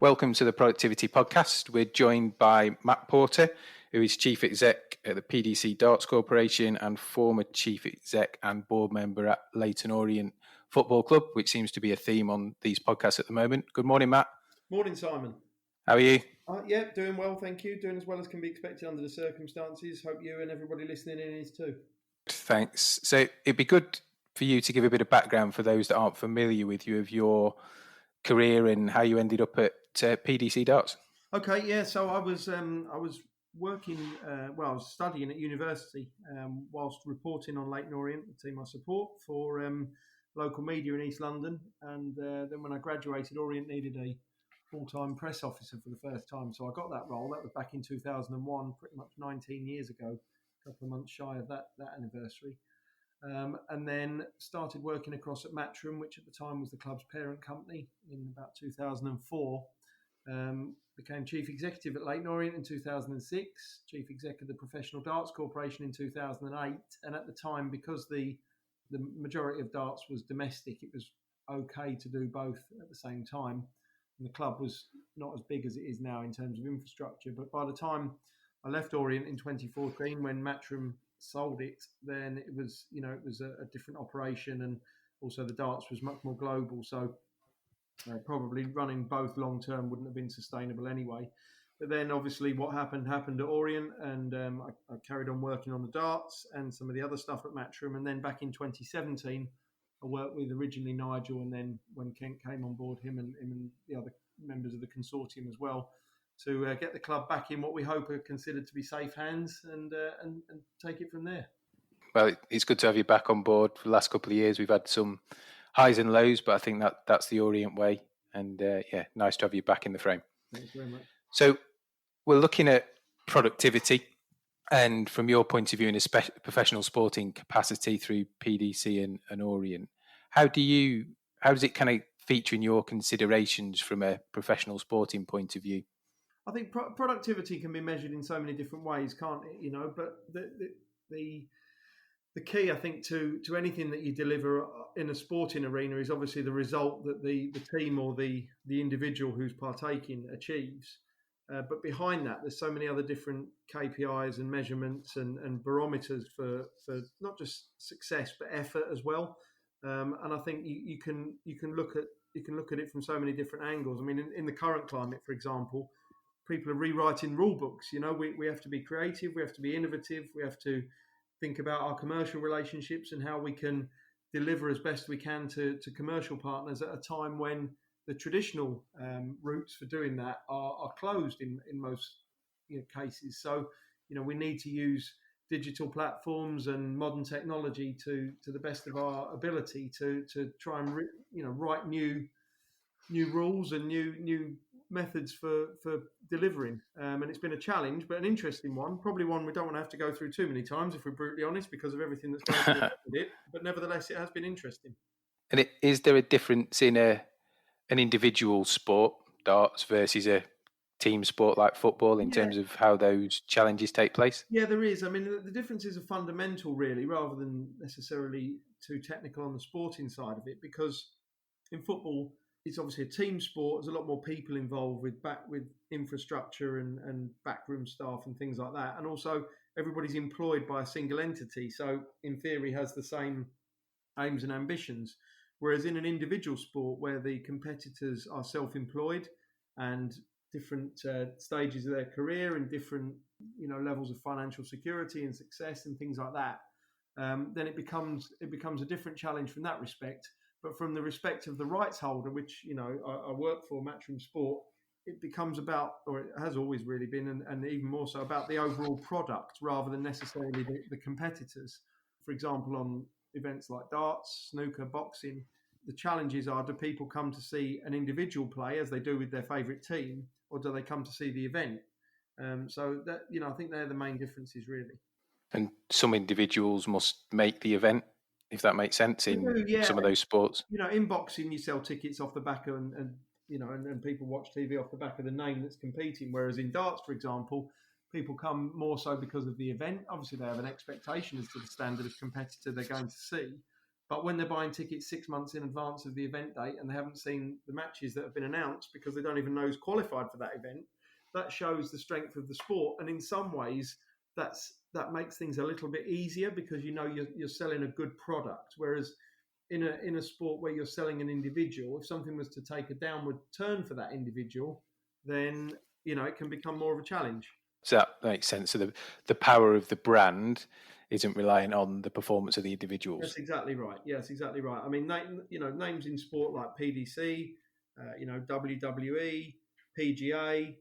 Welcome to the Productivity Podcast. We're joined by Matt Porter, who is Chief Exec at the PDC Darts Corporation and former Chief Exec and board member at Leyton Orient Football Club, which seems to be a theme on these podcasts at the moment. Good morning, Matt. Morning, Simon. How are you? Yeah, doing well, thank you. Doing as well as can be expected under the circumstances. Hope you and everybody listening in is too. Thanks. So it'd be good for you to give a bit of background for those that aren't familiar with you of your career and how you ended up at PDC Darts. Okay, yeah. So I was working. I was studying at university whilst reporting on Leyton Orient, the team I support, for local media in East London. And then when I graduated, Orient needed a full-time press officer for the first time, so I got that role. That was back in 2001, pretty much 19 years ago. A couple of months shy of that anniversary. And then started working across at Matchroom, which at the time was the club's parent company, in about 2004. Became Chief Executive at Leyton Orient in 2006, Chief Exec of the Professional Darts Corporation in 2008. And at the time, because the majority of darts was domestic, it was okay to do both at the same time. And the club was not as big as it is now in terms of infrastructure. But by the time I left Orient in 2014, when Matchroom sold it, then it was a different operation, and also the darts was much more global. So probably running both long term wouldn't have been sustainable anyway. But then obviously what happened at Orient, and I carried on working on the darts and some of the other stuff at Matchroom. And then back in 2017, I worked with originally Nigel, and then when Kent came on board, him and the other members of the consortium as well, to get the club back in what we hope are considered to be safe hands, and take it from there. Well, it's good to have you back on board. For the last couple of years, we've had some highs and lows, but I think that's the Orient way. And nice to have you back in the frame. Thanks very much. So we're looking at productivity, and from your point of view in a professional sporting capacity through PDC and Orient, how does it kind of feature in your considerations from a professional sporting point of view? I think productivity can be measured in so many different ways, can't it? But the key, I think, to anything that you deliver in a sporting arena is obviously the result that the team or the individual who's partaking achieves. But behind that, there's so many other different KPIs and measurements and barometers for not just success but effort as well. And I think you can look at it from so many different angles. I mean, in the current climate, for example, people are rewriting rule books. We have to be creative, we have to be innovative, we have to think about our commercial relationships and how we can deliver as best we can to commercial partners at a time when the traditional routes for doing that are closed in most cases. So we need to use digital platforms and modern technology to the best of our ability to try and write new rules and new methods for delivering, and it's been a challenge, but an interesting one, probably one we don't want to have to go through too many times if we're brutally honest, because of everything that's going on with it. But nevertheless, it has been interesting. And is there a difference in an individual sport, darts, versus a team sport like football in terms of how those challenges take place? Yeah, there is. I mean, the differences are fundamental, really, rather than necessarily too technical on the sporting side of it, because in football, it's obviously a team sport. There's a lot more people involved with infrastructure and backroom staff and things like that. And also everybody's employed by a single entity. So in theory has the same aims and ambitions. Whereas in an individual sport where the competitors are self-employed and different stages of their career and different levels of financial security and success and things like that, then it becomes a different challenge from that respect. But from the respect of the rights holder, which I work for, Matchroom Sport, it becomes about, or it has always really been, and even more so, about the overall product rather than necessarily the competitors. For example, on events like darts, snooker, boxing, the challenges are: do people come to see an individual play as they do with their favourite team, or do they come to see the event? So that I think they're the main differences, really. And some individuals must make the event, if that makes sense, in some of those sports. In boxing, you sell tickets off the back of, and people watch TV off the back of the name that's competing. Whereas in darts, for example, people come more so because of the event. Obviously, they have an expectation as to the standard of competitor they're going to see. But when they're buying tickets 6 months in advance of the event date and they haven't seen the matches that have been announced because they don't even know who's qualified for that event, that shows the strength of the sport. And in some ways, that makes things a little bit easier because you're selling a good product. Whereas in a sport where you're selling an individual, if something was to take a downward turn for that individual, then it can become more of a challenge. So that makes sense. So the power of the brand isn't reliant on the performance of the individuals. That's exactly right. Yes, exactly right. I mean, names in sport like PDC, WWE, PGA,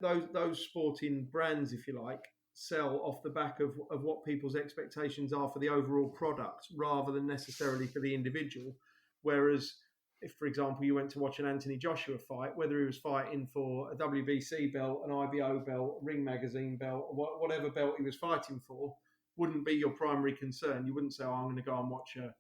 those sporting brands, if you like, sell off the back of what people's expectations are for the overall product rather than necessarily for the individual. Whereas if, for example, you went to watch an Anthony Joshua fight, whether he was fighting for a WBC belt, an IBO belt, Ring Magazine belt, or whatever belt he was fighting for, wouldn't be your primary concern. You wouldn't say, I'm going to go and watch a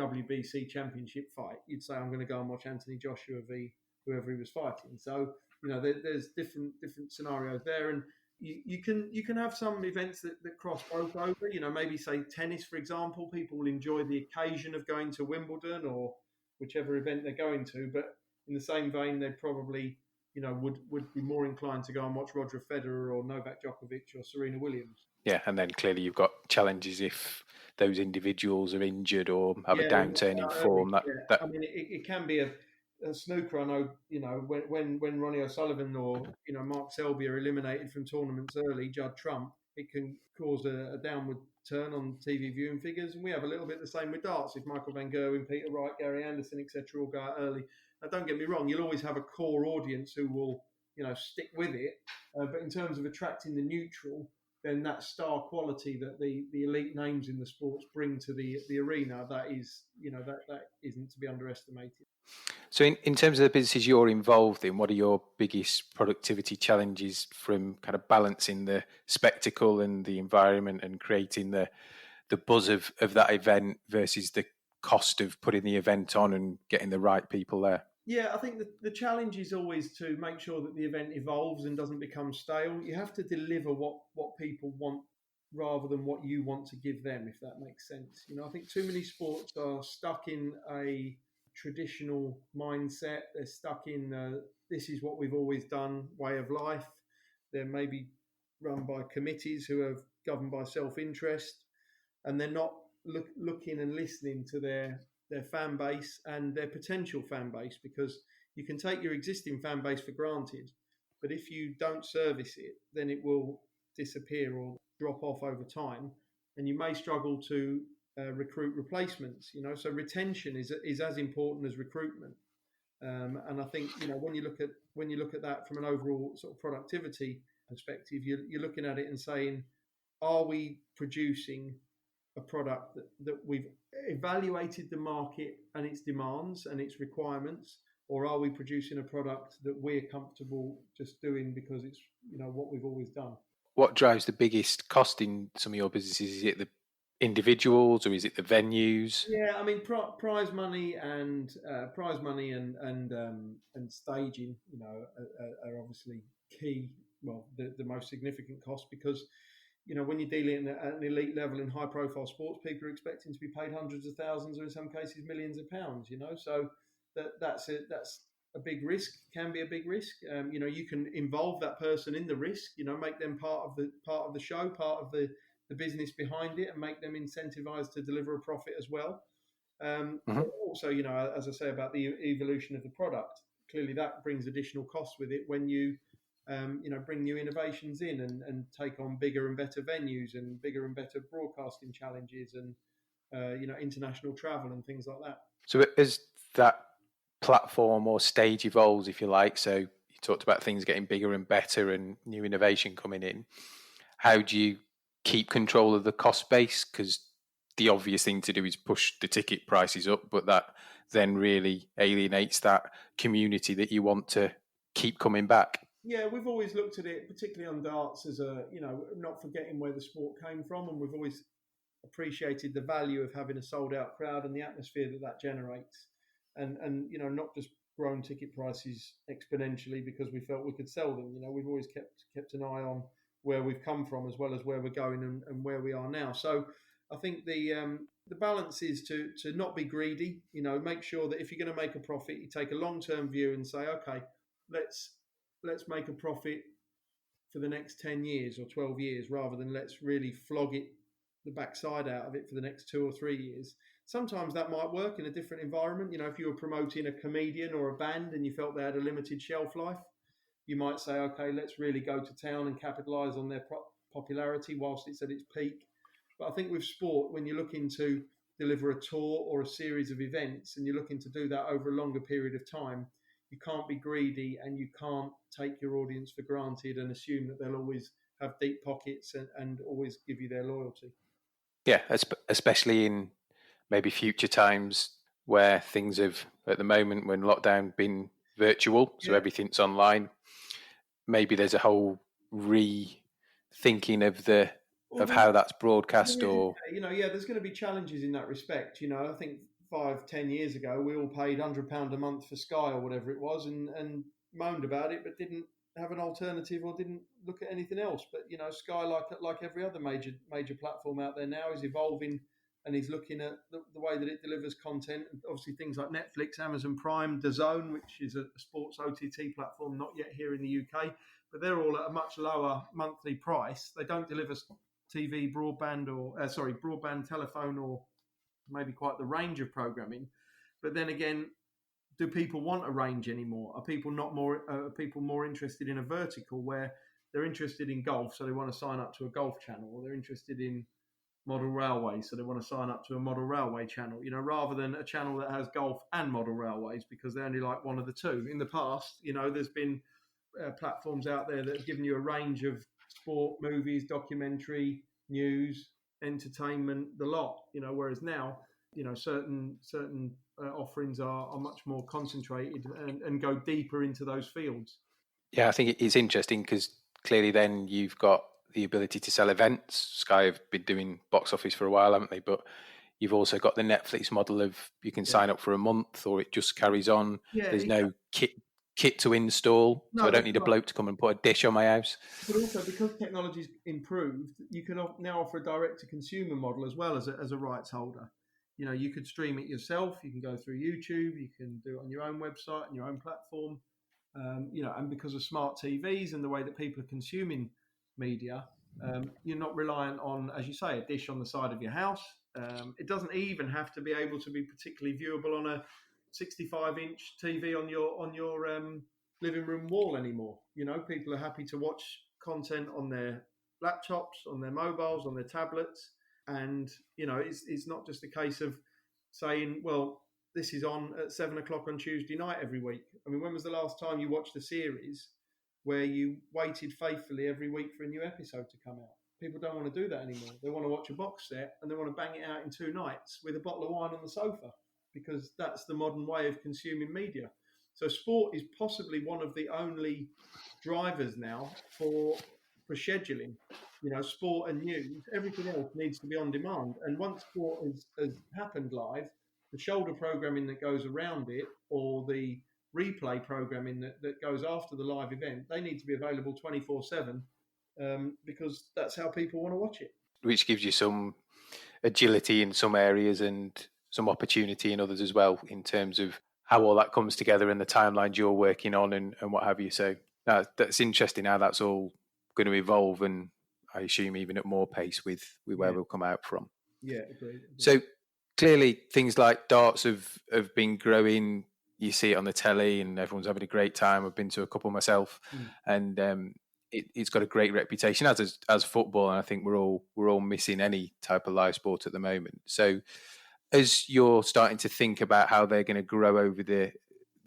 WBC championship fight. You'd say, I'm going to go and watch Anthony Joshua v whoever he was fighting. So, there's different scenarios there. And you can have some events that cross both over. Maybe say tennis, for example. People will enjoy the occasion of going to Wimbledon or whichever event they're going to. But in the same vein, they probably, would be more inclined to go and watch Roger Federer or Novak Djokovic or Serena Williams. Yeah, and then clearly you've got challenges if those individuals are injured or have a downturn in form. I mean, it can be a snooker. I know, when Ronnie O'Sullivan or Mark Selby are eliminated from tournaments early, Judd Trump, it can cause a downward turn on TV viewing figures. And we have a little bit the same with darts. If Michael van Gerwen, Peter Wright, Gary Anderson, etc., all go out early. Now, don't get me wrong, you'll always have a core audience who will stick with it. But in terms of attracting the neutral, then that star quality that the elite names in the sports bring to the arena, that is, that isn't to be underestimated. So in terms of the businesses you're involved in, what are your biggest productivity challenges from kind of balancing the spectacle and the environment and creating the buzz of that event versus the cost of putting the event on and getting the right people there? Yeah, I think the challenge is always to make sure that the event evolves and doesn't become stale. You have to deliver what people want rather than what you want to give them, if that makes sense. I think too many sports are stuck in a traditional mindset. They're stuck in this is what we've always done way of life. They're maybe run by committees who are governed by self-interest, and they're not looking and listening to their fan base and their potential fan base, because you can take your existing fan base for granted, but if you don't service it, then it will disappear or drop off over time, and you may struggle to recruit replacements. So retention is as important as recruitment. And I think when you look at that from an overall sort of productivity perspective, you're looking at it and saying, are we producing a product that we've evaluated the market and its demands and its requirements, or are we producing a product that we're comfortable just doing because it's what we've always done? What drives the biggest cost in some of your businesses? Is it the individuals or is it the venues? Yeah, I mean prize money and staging, are obviously key. Well, the most significant cost, because when you're dealing at an elite level in high-profile sports, people are expecting to be paid hundreds of thousands, or in some cases millions of pounds. So that's a big risk. Can be a big risk. You can involve that person in the risk. Make them part of the show, part of the business behind it, and make them incentivized to deliver a profit as well. Also, as I say about the evolution of the product, clearly that brings additional costs with it when you bring new innovations in and take on bigger and better venues and bigger and better broadcasting challenges and international travel and things like that. So as that platform or stage evolves, if you like, so you talked about things getting bigger and better and new innovation coming in, how do you keep control of the cost base? Because the obvious thing to do is push the ticket prices up, but that then really alienates that community that you want to keep coming back. Yeah, we've always looked at it, particularly on darts, as not forgetting where the sport came from, and we've always appreciated the value of having a sold-out crowd and the atmosphere that generates, and not just grown ticket prices exponentially because we felt we could sell them. We've always kept an eye on where we've come from as well as where we're going and where we are now. So I think the the balance is to not be greedy. Make sure that if you're going to make a profit, you take a long-term view and say, okay, let's make a profit for the next 10 years or 12 years, rather than let's really flog it the backside out of it for the next 2 or 3 years. Sometimes that might work in a different environment. If you were promoting a comedian or a band and you felt they had a limited shelf life, you might say, okay, let's really go to town and capitalise on their popularity whilst it's at its peak. But I think with sport, when you're looking to deliver a tour or a series of events and you're looking to do that over a longer period of time, you can't be greedy and you can't take your audience for granted and assume that they'll always have deep pockets and always give you their loyalty. Yeah, especially in maybe future times where things have, at the moment, when lockdown, been virtual, so everything's online. Maybe there's a whole rethinking of how that's broadcast, or there's going to be challenges in that respect. I think 5-10 years ago we all paid £100 a month for Sky or whatever it was, and moaned about it, but didn't have an alternative or didn't look at anything else. But Sky, like every other major platform out there now, is evolving and is looking at the way that it delivers content. And obviously things like Netflix, Amazon Prime, DAZN, which is a sports OTT platform, not yet here in the UK, but they're all at a much lower monthly price. They don't deliver TV, broadband, telephone, or maybe quite the range of programming. But then again, do people want a range anymore? Are people more interested in a vertical where they're interested in golf, so they want to sign up to a golf channel, or they're interested in model railways, so they want to sign up to a model railway channel, rather than a channel that has golf and model railways because they only like one of the two. In the past, there's been platforms out there that have given you a range of sport, movies, documentary, news, entertainment, the lot, whereas now, certain offerings are much more concentrated and go deeper into those fields. Yeah, I think it's interesting because clearly then you've got the ability to sell events. Sky have been doing box office for a while, haven't they? But you've also got the Netflix model of you can sign up for a month or it just carries on. There's no kit to install, so I don't need a bloke to come and put a dish on my house. But also, because technology's improved, you can now offer a direct-to-consumer model as well as a rights holder. You could stream it yourself. You can go through YouTube. You can do it on your own website and your own platform. And because of smart TVs and the way that people are consuming media, you're not reliant on, as you say, a dish on the side of your house. It doesn't even have to be able to be particularly viewable on a 65-inch TV on your living room wall anymore. People are happy to watch content on their laptops, on their mobiles, on their tablets, and it's not just a case of saying, well, this is on at 7:00 on Tuesday night every week. I mean, when was the last time you watched a series where you waited faithfully every week for a new episode to come out? People don't want to do that anymore. They want to watch a box set and they want to bang it out in 2 nights with a bottle of wine on the sofa, because that's the modern way of consuming media. So sport is possibly one of the only drivers now for scheduling. Sport and news, everything else needs to be on demand. And once sport has happened live, the shoulder programming that goes around it, or the replay programming that goes after the live event, they need to be available 24/7 because that's how people want to watch it. Which gives you some agility in some areas and some opportunity in others as well, in terms of how all that comes together and the timelines you're working on and what have you. So that's interesting how that's all going to evolve, and I assume even at more pace with where we'll come out from. Yeah, agreed. So clearly things like darts have been growing. You see it on the telly and everyone's having a great time. I've been to a couple myself, and it's got a great reputation as football, and I think we're all missing any type of live sport at the moment. So as you're starting to think about how they're going to grow over the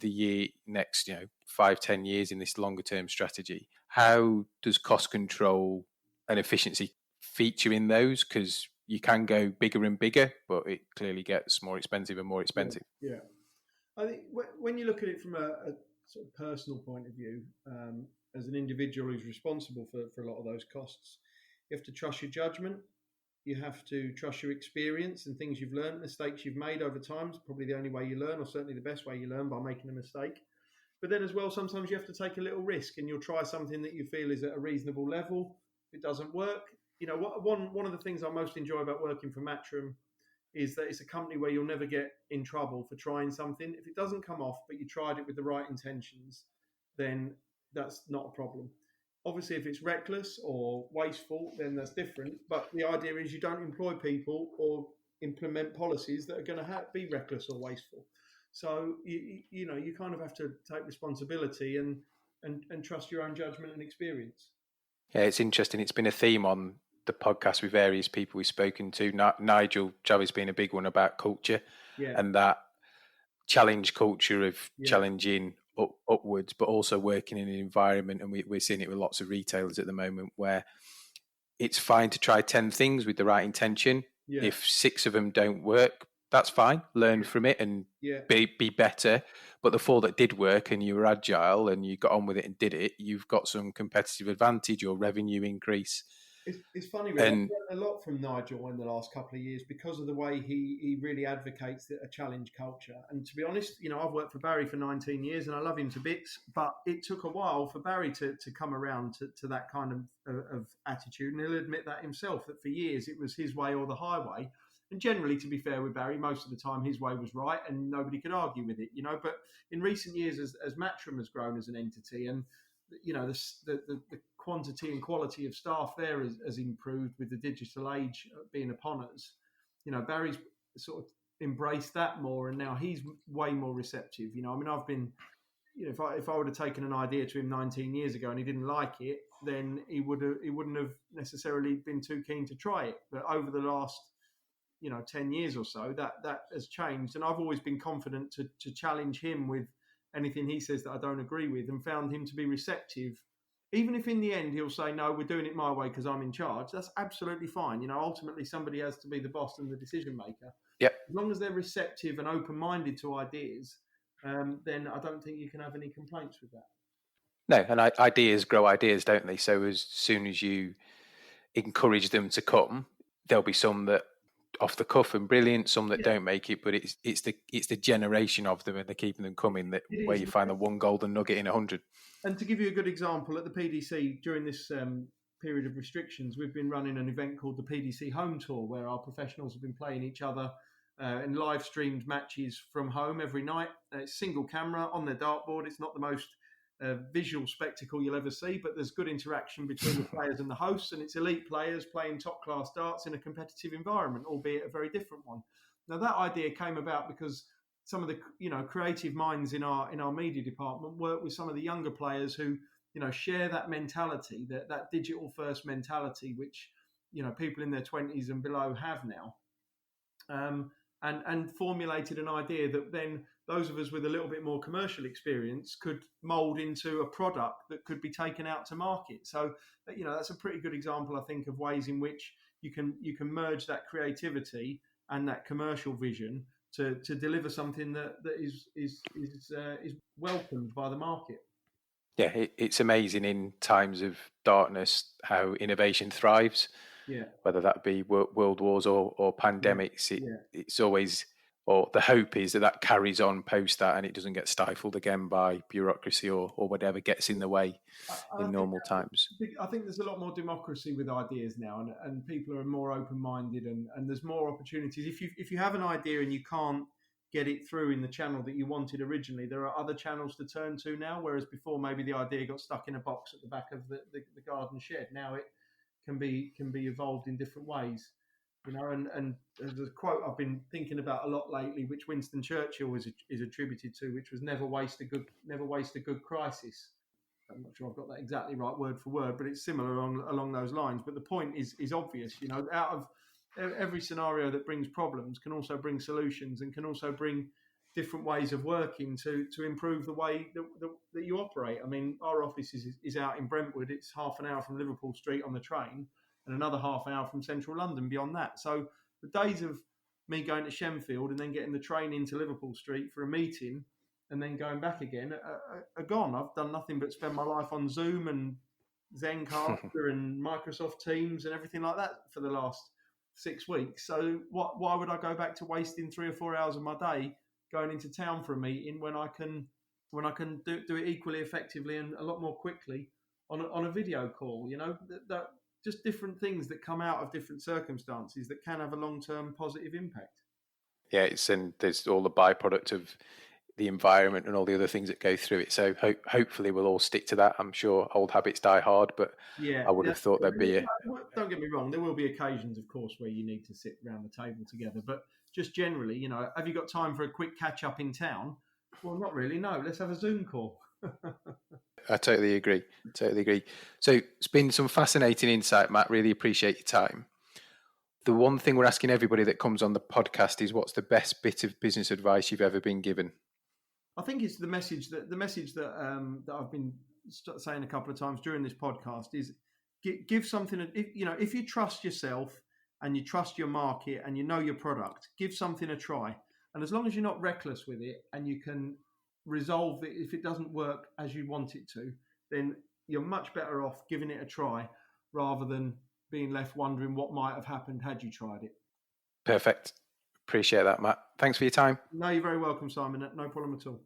year next 5-10 years in this longer term strategy, how does cost control and efficiency feature in those? Because you can go bigger and bigger, but it clearly gets more expensive and more expensive. Yeah. I think when you look at it from a sort of personal point of view, as an individual who's responsible for a lot of those costs, you have to trust your judgment. You have to trust your experience and things you've learned, mistakes you've made over time. It's probably the only way you learn, or certainly the best way you learn, by making a mistake. But then as well, sometimes you have to take a little risk, and you'll try something that you feel is at a reasonable level. If it doesn't work, one of the things I most enjoy about working for Matchroom is that it's a company where you'll never get in trouble for trying something. If it doesn't come off, but you tried it with the right intentions, then that's not a problem. Obviously, if it's reckless or wasteful, then that's different. But the idea is you don't employ people or implement policies that are going to be reckless or wasteful. So you kind of have to take responsibility and trust your own judgment and experience. Yeah, it's interesting. It's been a theme on the podcast with various people we've spoken to. Nigel Joey's been a big one about culture, and that challenge culture of challenging upwards, but also working in an environment. And we're seeing it with lots of retailers at the moment where it's fine to try 10 things with the right intention. Yeah. If 6 of them don't work, that's fine. Learn from it and be better. But the 4 that did work and you were agile and you got on with it and did it, you've got some competitive advantage or revenue increase. It's funny, really. I've learned a lot from Nigel in the last couple of years because of the way he really advocates a challenge culture. And to be honest, I've worked for Barry for 19 years and I love him to bits, but it took a while for Barry to come around to that kind of attitude. And he'll admit that himself, that for years it was his way or the highway. And generally, to be fair with Barry, most of the time his way was right and nobody could argue with it, But in recent years, as Matchroom has grown as an entity and the quantity and quality of staff there has improved with the digital age being upon us. Barry's sort of embraced that more, and now he's way more receptive. I've been, if I would have taken an idea to him 19 years ago and he didn't like it, then he wouldn't have necessarily been too keen to try it. But over the last 10 years or so, that has changed, and I've always been confident to challenge him with anything he says that I don't agree with, and found him to be receptive. Even if in the end he'll say, no, we're doing it my way because I'm in charge, that's absolutely fine. Ultimately somebody has to be the boss and the decision maker. Yep. As long as they're receptive and open-minded to ideas, then I don't think you can have any complaints with that. No, and ideas grow ideas, don't they? So as soon as you encourage them to come, there'll be some that off the cuff and brilliant, some that don't make it, but it's the generation of them and they're keeping them coming where you find the one golden nugget in 100. And to give you a good example, at the PDC during this period of restrictions, we've been running an event called the PDC Home Tour, where our professionals have been playing each other in live streamed matches from home every night. It's single camera on their dartboard. It's not the most visual spectacle you'll ever see, but there's good interaction between the players and the hosts, and it's elite players playing top class darts in a competitive environment, albeit a very different one. Now that idea came about because some of the creative minds in our media department work with some of the younger players who share that mentality, that digital first mentality, which people in their 20s and below have now, and formulated an idea that then those of us with a little bit more commercial experience could mould into a product that could be taken out to market. So, that's a pretty good example, I think, of ways in which you can merge that creativity and that commercial vision to deliver something that is welcomed by the market. Yeah, it's amazing in times of darkness how innovation thrives. Yeah. Whether that be world wars or pandemics, it's always, or the hope is that carries on post that and it doesn't get stifled again by bureaucracy or whatever gets in the way in normal times. I think there's a lot more democracy with ideas now, and people are more open-minded, and there's more opportunities. If you have an idea and you can't get it through in the channel that you wanted originally, there are other channels to turn to now, whereas before maybe the idea got stuck in a box at the back of the garden shed. Now it can be evolved in different ways. And there's a quote I've been thinking about a lot lately, which Winston Churchill is attributed to, which was never waste a good crisis. I'm not sure I've got that exactly right word for word, but it's similar along those lines. But the point is obvious. Out of every scenario that brings problems can also bring solutions, and can also bring different ways of working to improve the way that you operate. I mean, our office is out in Brentwood. It's half an hour from Liverpool Street on the train, and another half an hour from central London beyond that. So the days of me going to Shenfield and then getting the train into Liverpool Street for a meeting and then going back again are gone. I've done nothing but spend my life on Zoom and Zencastr and Microsoft Teams and everything like that for the last 6 weeks. So why would I go back to wasting 3 or 4 hours of my day going into town for a meeting when I can do it equally effectively and a lot more quickly on a video call? just different things that come out of different circumstances that can have a long-term positive impact. Yeah, and there's all the byproduct of the environment and all the other things that go through it. So hopefully we'll all stick to that. I'm sure old habits die hard, but I would have thought there'd be Don't get me wrong, there will be occasions, of course, where you need to sit around the table together. But just generally, have you got time for a quick catch-up in town? Well, not really, no. Let's have a Zoom call. I totally agree. So it's been some fascinating insight, Matt. Really appreciate your time. The one thing we're asking everybody that comes on the podcast is, what's the best bit of business advice you've ever been given? I think it's the message that I've been saying a couple of times during this podcast is give something. If you trust yourself and you trust your market and you know your product, give something a try. And as long as you're not reckless with it and you can resolve it if it doesn't work as you want it to, then you're much better off giving it a try rather than being left wondering what might have happened had you tried it. Perfect. Appreciate that, Matt. Thanks for your time. No, you're very welcome, Simon. No problem at all.